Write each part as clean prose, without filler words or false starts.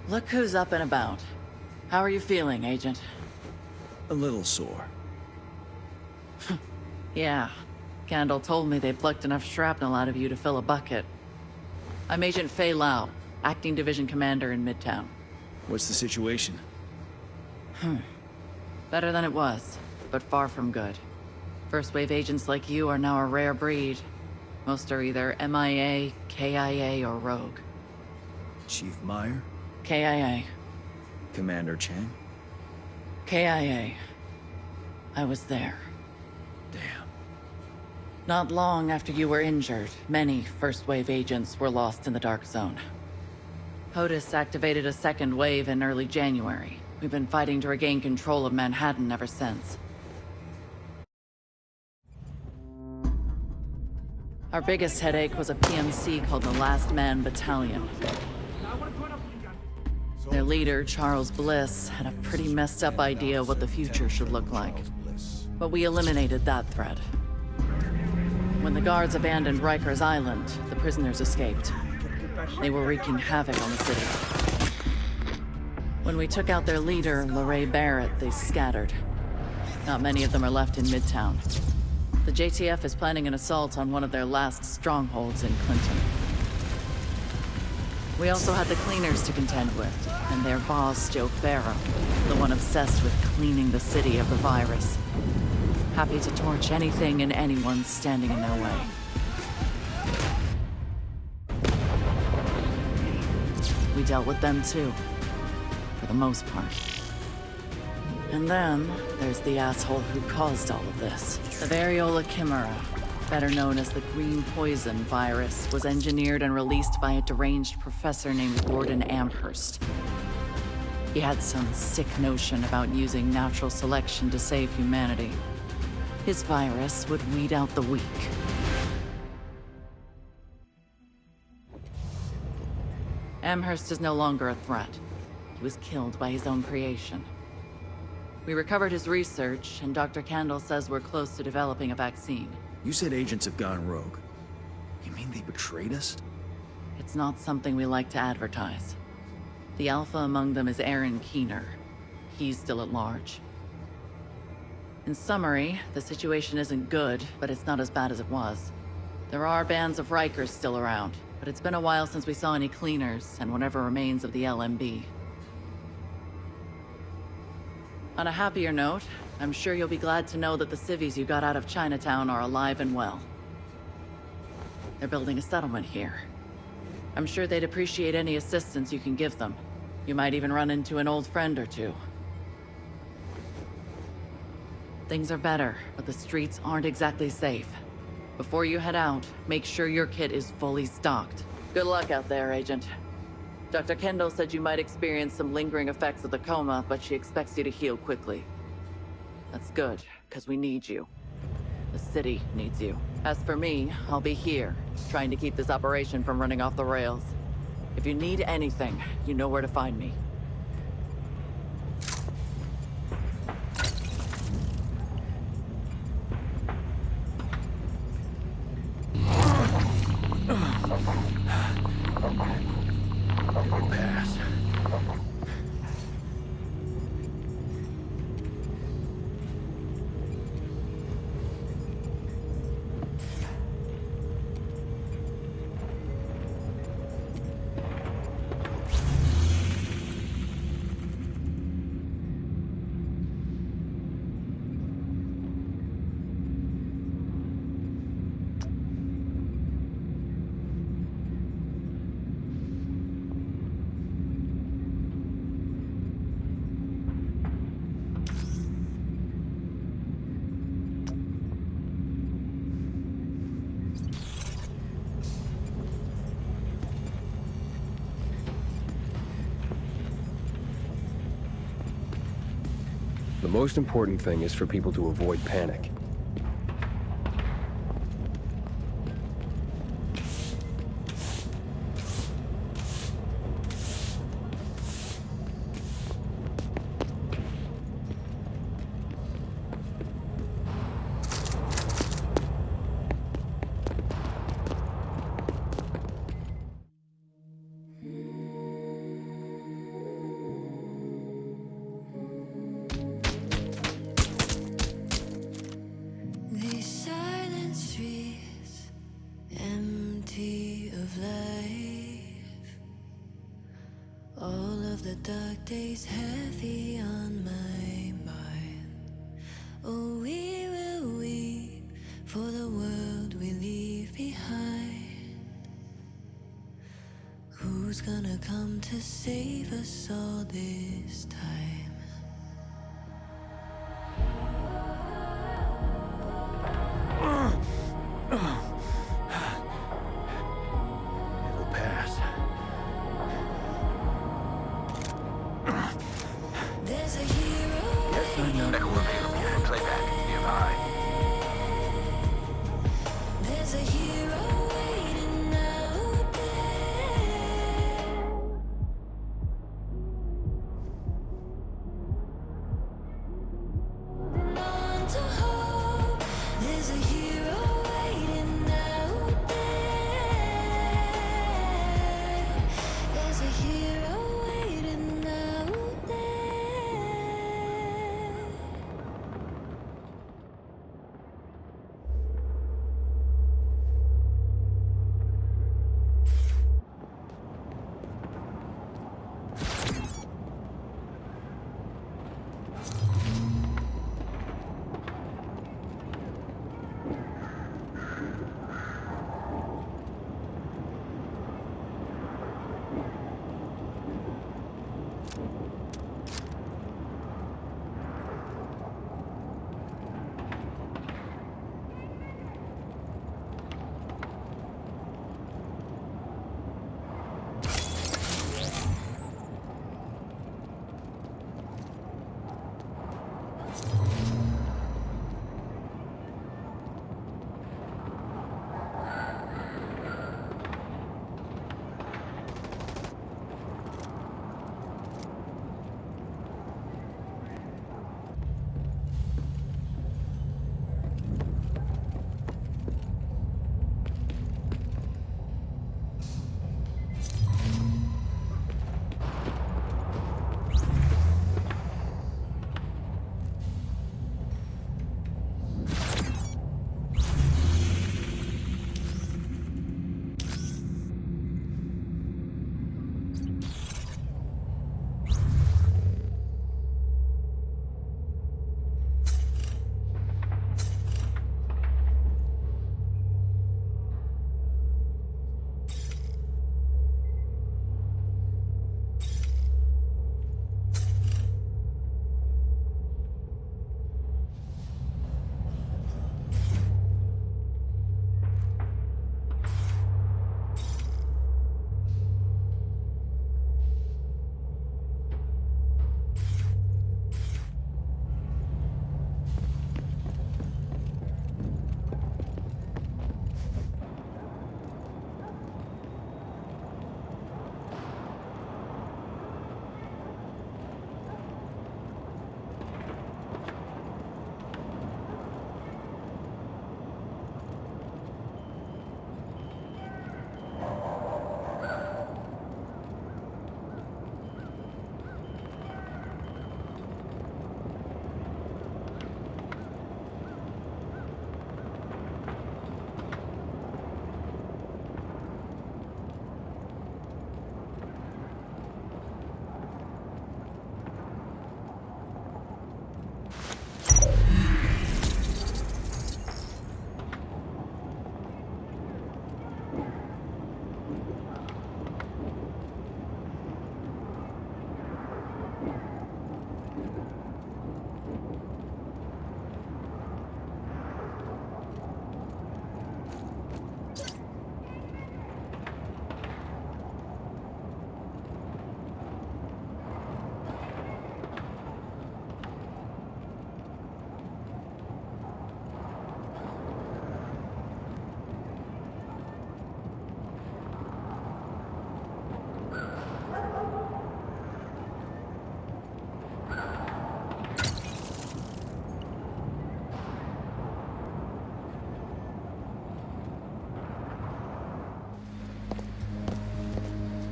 Look who's up and about. How are you feeling, Agent? A little sore. Yeah. Candle told me they plucked enough shrapnel out of you to fill a bucket. I'm Agent Fei Lau, Acting Division Commander in Midtown. What's the situation? Better than it was, but far from good. First wave agents like you are now a rare breed. Most are either MIA, KIA, or rogue. Chief Meyer? KIA. Commander Chang? KIA. I was there. Damn. Not long after you were injured, many first-wave agents were lost in the Dark Zone. POTUS activated a second wave in early January. We've been fighting to regain control of Manhattan ever since. Our biggest headache was a PMC called the Last Man Battalion. Their leader, Charles Bliss, had a pretty messed up idea of what the future should look like. But we eliminated that threat. When the guards abandoned Rikers Island, the prisoners escaped. They were wreaking havoc on the city. When we took out their leader, LaRae Barrett, they scattered. Not many of them are left in Midtown. The JTF is planning an assault on one of their last strongholds in Clinton. We also had the cleaners to contend with, and their boss, Joe Farrow, the one obsessed with cleaning the city of the virus. Happy to torch anything and anyone standing in their way. We dealt with them too, for the most part. And then, there's the asshole who caused all of this. The variola chimera, better known as the green poison virus, was engineered and released by a deranged professor named Gordon Amherst. He had some sick notion about using natural selection to save humanity. His virus would weed out the weak. Amherst is no longer a threat. He was killed by his own creation. We recovered his research, and Dr. Candle says we're close to developing a vaccine. You said agents have gone rogue. You mean they betrayed us? It's not something we like to advertise. The alpha among them is Aaron Keener. He's still at large. In summary, the situation isn't good, but it's not as bad as it was. There are bands of Rikers still around, but it's been a while since we saw any cleaners and whatever remains of the LMB. On a happier note, I'm sure you'll be glad to know that the civvies you got out of Chinatown are alive and well. They're building a settlement here. I'm sure they'd appreciate any assistance you can give them. You might even run into an old friend or two. Things are better, but the streets aren't exactly safe. Before you head out, make sure your kit is fully stocked. Good luck out there, Agent. Dr. Kendall said you might experience some lingering effects of the coma, but she expects you to heal quickly. That's good, because we need you. The city needs you. As for me, I'll be here, trying to keep this operation from running off the rails. If you need anything, you know where to find me. It'll pass. The most important thing is for people to avoid panic. the dark days heavy on my mind. Oh, we will weep for the world we leave behind. Who's gonna come to save us all this time? It'll pass. There's a hero. Yes, I know. Echo available. Playback nearby. There's a hero waiting out there. Holding on to hope. There's a hero waiting out there. There's a hero waiting out there.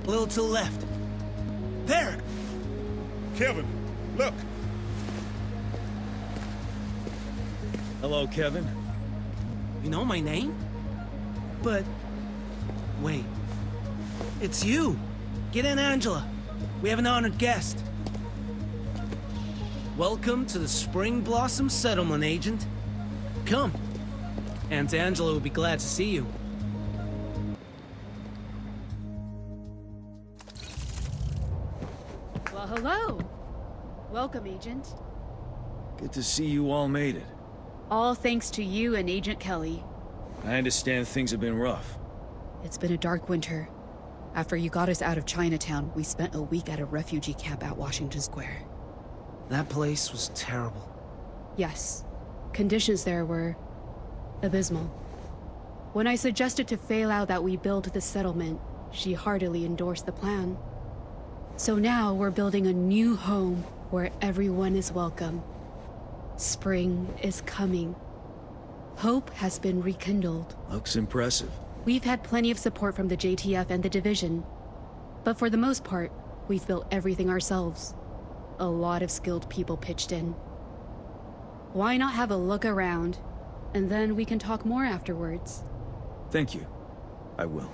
A little to the left. There! Kevin, look! Hello, Kevin. You know my name? But... wait. It's you! Get in, Angela! We have an honored guest. Welcome to the Spring Blossom Settlement, Agent. Come. Aunt Angela will be glad to see you. Well, hello. Welcome, Agent. Good to see you all made it. All thanks to you and Agent Kelly. I understand things have been rough. It's been a dark winter. After you got us out of Chinatown, we spent a week at a refugee camp at Washington Square. That place was terrible. Yes, conditions there were abysmal. When I suggested to Feilau that we build the settlement, she heartily endorsed the plan. So now we're building a new home where everyone is welcome. Spring is coming. Hope has been rekindled. Looks impressive. We've had plenty of support from the JTF and the Division. But for the most part, we've built everything ourselves. A lot of skilled people pitched in. Why not have a look around, and then we can talk more afterwards? Thank you. I will.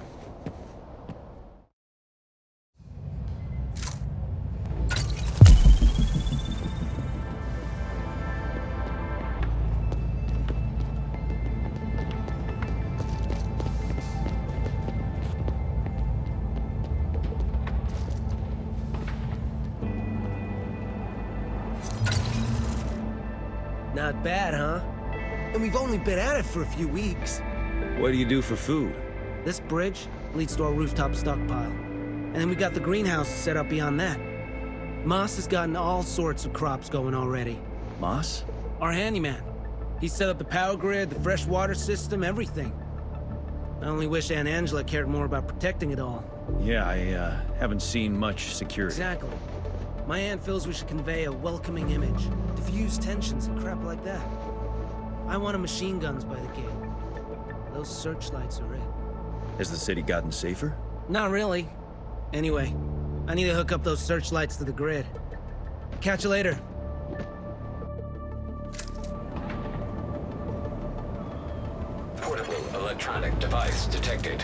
Not bad, huh? And we've only been at it for a few weeks. What do you do for food? This bridge leads to our rooftop stockpile. And then we got the greenhouse set up beyond that. Moss has gotten all sorts of crops going already. Moss? Our handyman. He set up the power grid, the fresh water system, everything. I only wish Aunt Angela cared more about protecting it all. Yeah, I haven't seen much security. Exactly. My aunt feels we should convey a welcoming image, diffuse tensions and crap like that. I wanted machine guns by the gate. Those searchlights are it. Has the city gotten safer? Not really. Anyway, I need to hook up those searchlights to the grid. Catch you later. Portable electronic device detected.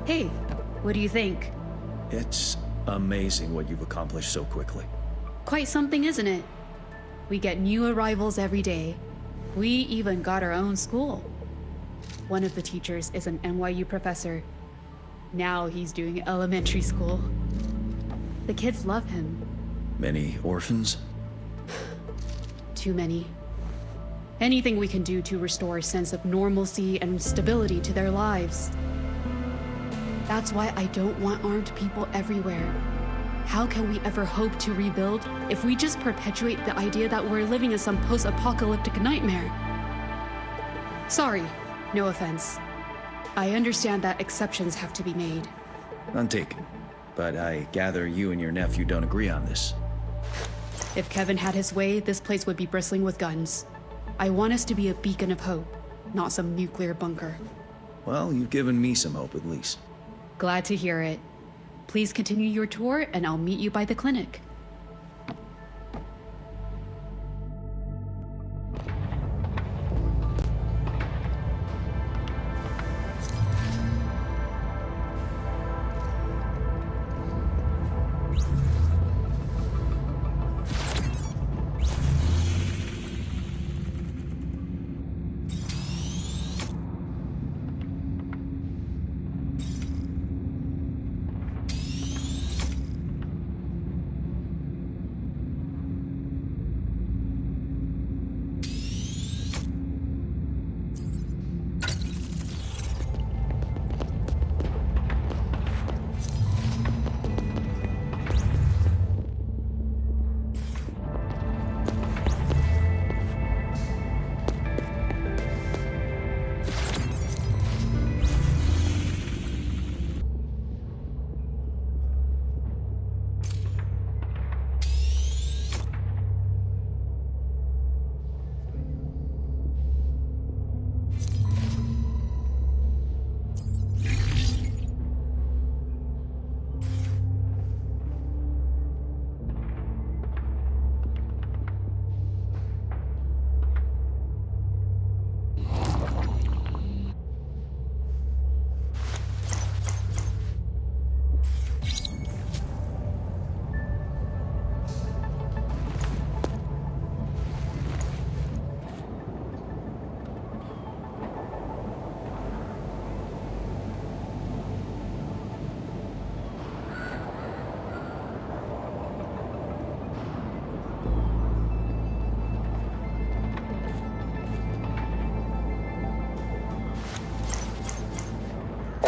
Hey, what do you think? It's amazing what you've accomplished so quickly. Quite something, isn't it? We get new arrivals every day. We even got our own school. One of the teachers is an NYU professor. Now he's doing elementary school. The kids love him. Many orphans? Too many. Anything we can do to restore a sense of normalcy and stability to their lives. That's why I don't want armed people everywhere. How can we ever hope to rebuild if we just perpetuate the idea that we're living in some post-apocalyptic nightmare? Sorry, no offense. I understand that exceptions have to be made. None taken. But I gather you and your nephew don't agree on this. If Kevin had his way, this place would be bristling with guns. I want us to be a beacon of hope, not some nuclear bunker. Well, you've given me some hope at least. Glad to hear it. Please continue your tour and I'll meet you by the clinic.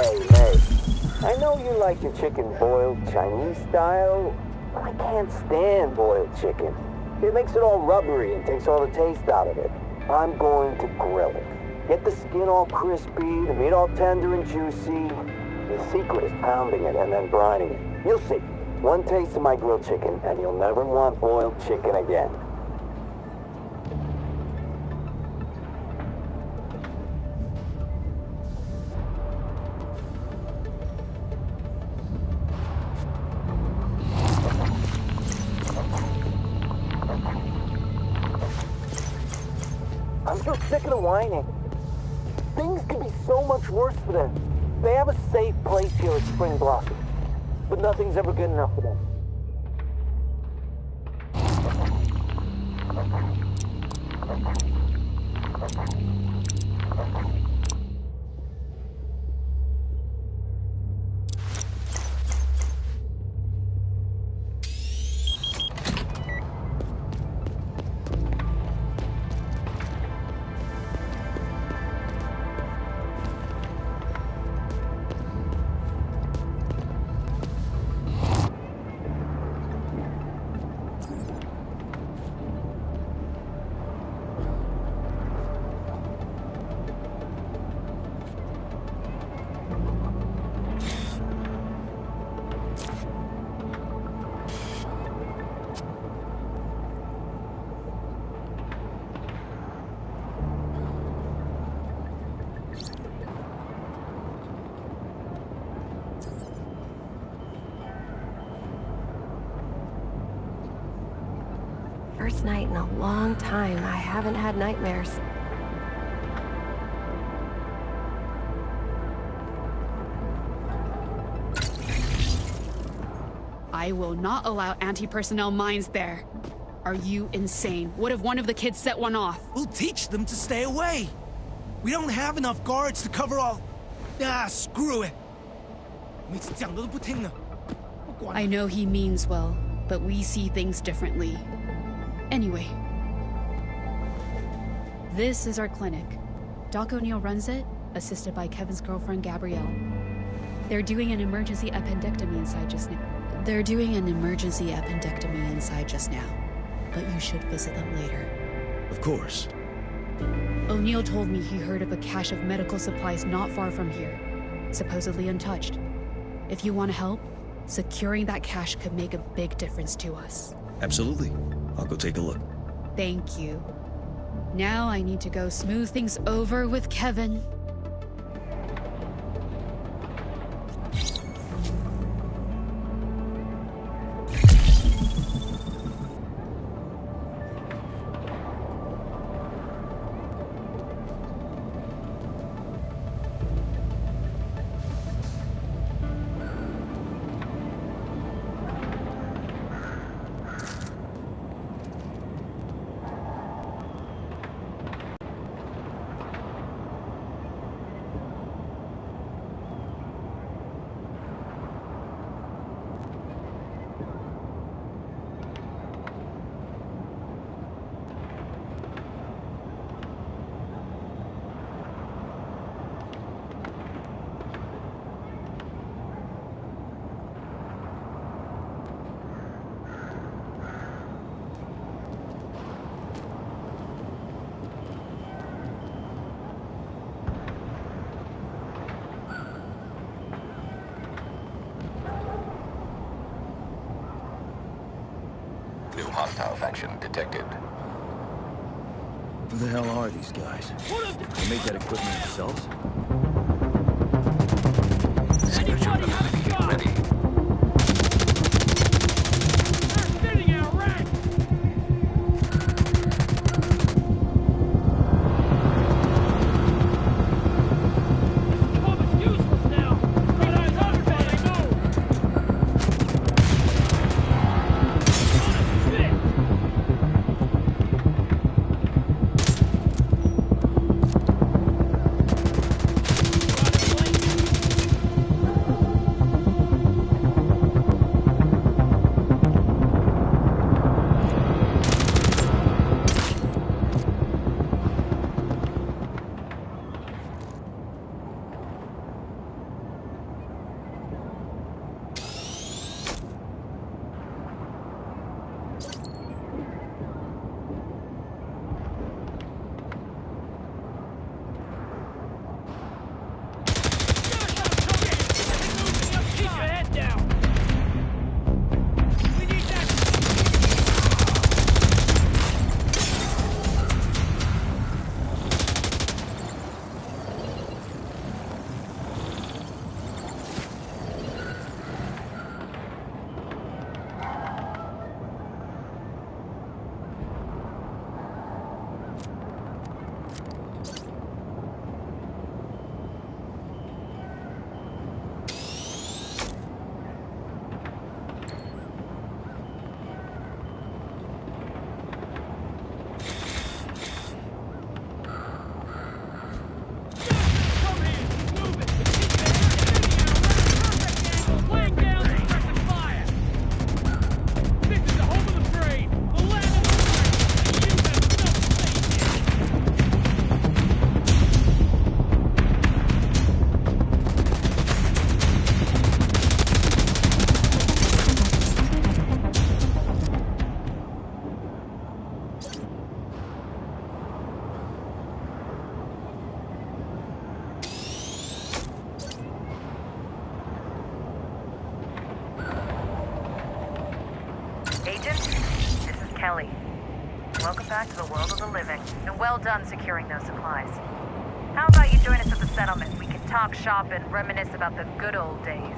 Hey, I know you like your chicken boiled Chinese style, but I can't stand boiled chicken. It makes it all rubbery and takes all the taste out of it. I'm going to grill it. Get the skin all crispy, the meat all tender and juicy. The secret is pounding it and then brining it. You'll see. One taste of my grilled chicken and you'll never want boiled chicken again. I'm so sick of the whining. Things could be so much worse for them. They have a safe place here at Spring Blossom, but nothing's ever good enough for them. First night in a long time, I haven't had nightmares. I will not allow anti-personnel mines there. Are you insane? What if one of the kids set one off? We'll teach them to stay away. We don't have enough guards to cover all... screw it. 每次讲的都不听了，不管。 I know he means well, but we see things differently. Anyway, this is our clinic. Doc O'Neill runs it, assisted by Kevin's girlfriend, Gabrielle. They're doing an emergency appendectomy inside just now. But you should visit them later. Of course. O'Neill told me he heard of a cache of medical supplies not far from here, supposedly untouched. If you want to help, securing that cache could make a big difference to us. Absolutely. I'll go take a look. Thank you. Now I need to go smooth things over with Kevin. New hostile faction detected. Who the hell are these guys? They make that equipment themselves? Spiritual amplification ready. Ellie. Welcome back to the world of the living, and well done securing those supplies. How about you join us at the settlement? We can talk shop and reminisce about the good old days.